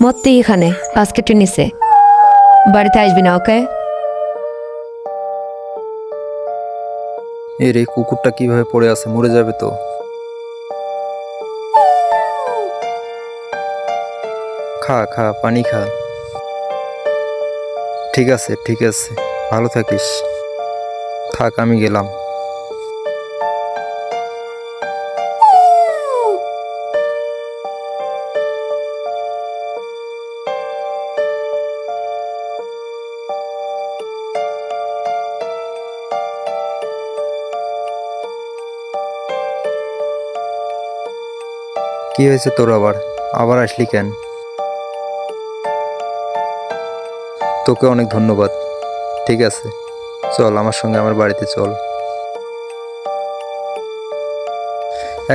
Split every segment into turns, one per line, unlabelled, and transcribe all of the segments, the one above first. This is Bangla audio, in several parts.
মত্তি এখানে বাস্কেটের নিচে। বাড়িতে আসবি না, ওকে?
এর এই কুকুরটা কিভাবে পড়ে আছে, মরে যাবে তো। খা খা, পানি খা। ঠিক আছে ঠিক আছে, ভালো থাকিস। থাক, আমি গেলাম। কি হয়েছে তোর আবার? আবার আসলি কেন? তোকে অনেক ধন্যবাদ। ঠিক আছে, চল আমার সঙ্গে আমার বাড়িতে চল।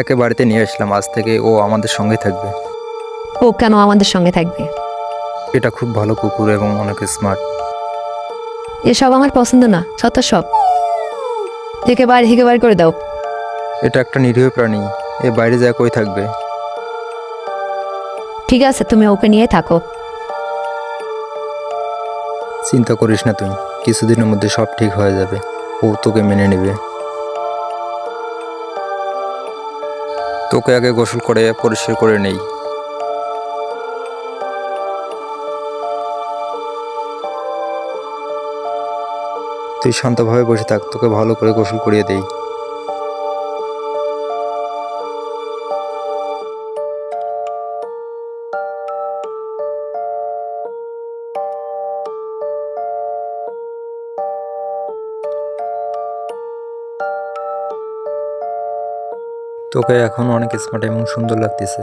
একে বাড়িতে নিয়ে আসলাম, আজ থেকে ও আমাদের সঙ্গে থাকবে।
ও কেন আমাদের সঙ্গে থাকবে?
এটা খুব ভালো কুকুর এবং অনেক স্মার্ট।
এসব আমার পছন্দ না, যত সব। থেকে বার করে দাও।
এটা একটা নিরীহ প্রাণী, এ বাইরে যায় কই থাকবে?
ঠিক আছে, তুমি ওকে নিয়ে থাকো।
চিন্তা করিস না তুই, কিছুদিনের মধ্যে সব ঠিক হয়ে যাবে। ও তোকে মেনে নেবে। তোকে আগে গোসল করে পরিষ্কার করে নেই। তুই শান্তভাবে বসে থাক, তোকে ভালো করে গোসল করিয়ে দেই। তোকে এখন অনেক স্মার্ট এবং সুন্দর লাগতেছে।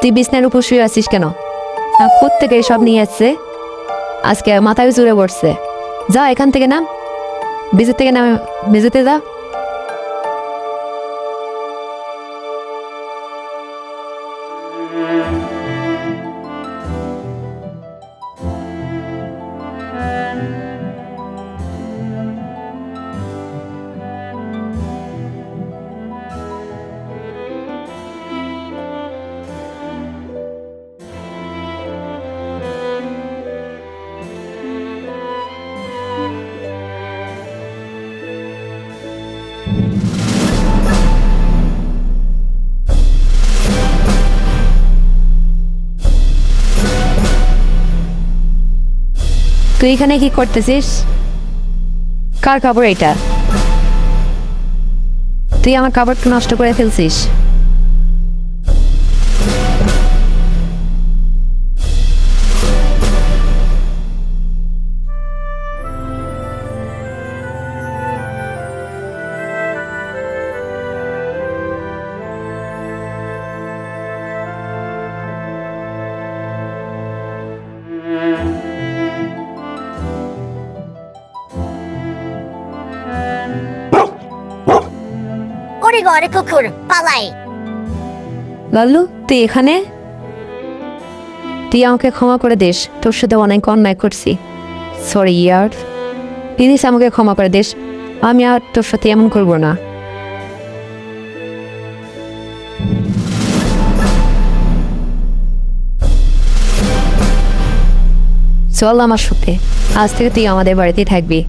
তুই বিছনার উপর শুয়ে আছিস কেন? কোত্থেকে সব নিয়ে আসছে? আজকে মাথায় জুড়ে পড়ছে। যা এখান থেকে নাম, বিজের থেকে নামে মেঝেতে যা। তুই এখানে কি করতেছিস? কার কাপড় এটা? তুই আমার কাপড়টা নষ্ট করে ফেলছিস।
ওরে ঘরে কুকুর পালাই।
লাল্লু, তুই এখানে? তুই আমাকে ক্ষমা করে দিস, তোর সাথে অনেক অন্যায় করছি। সরি ইয়ার, প্লিজ আমাকে ক্ষমা করে দিস। আমি আর তোর সাথে এমন করবো না। চল আমার সাথে, আজ থেকে তুই আমাদের বাড়িতেই থাকবি।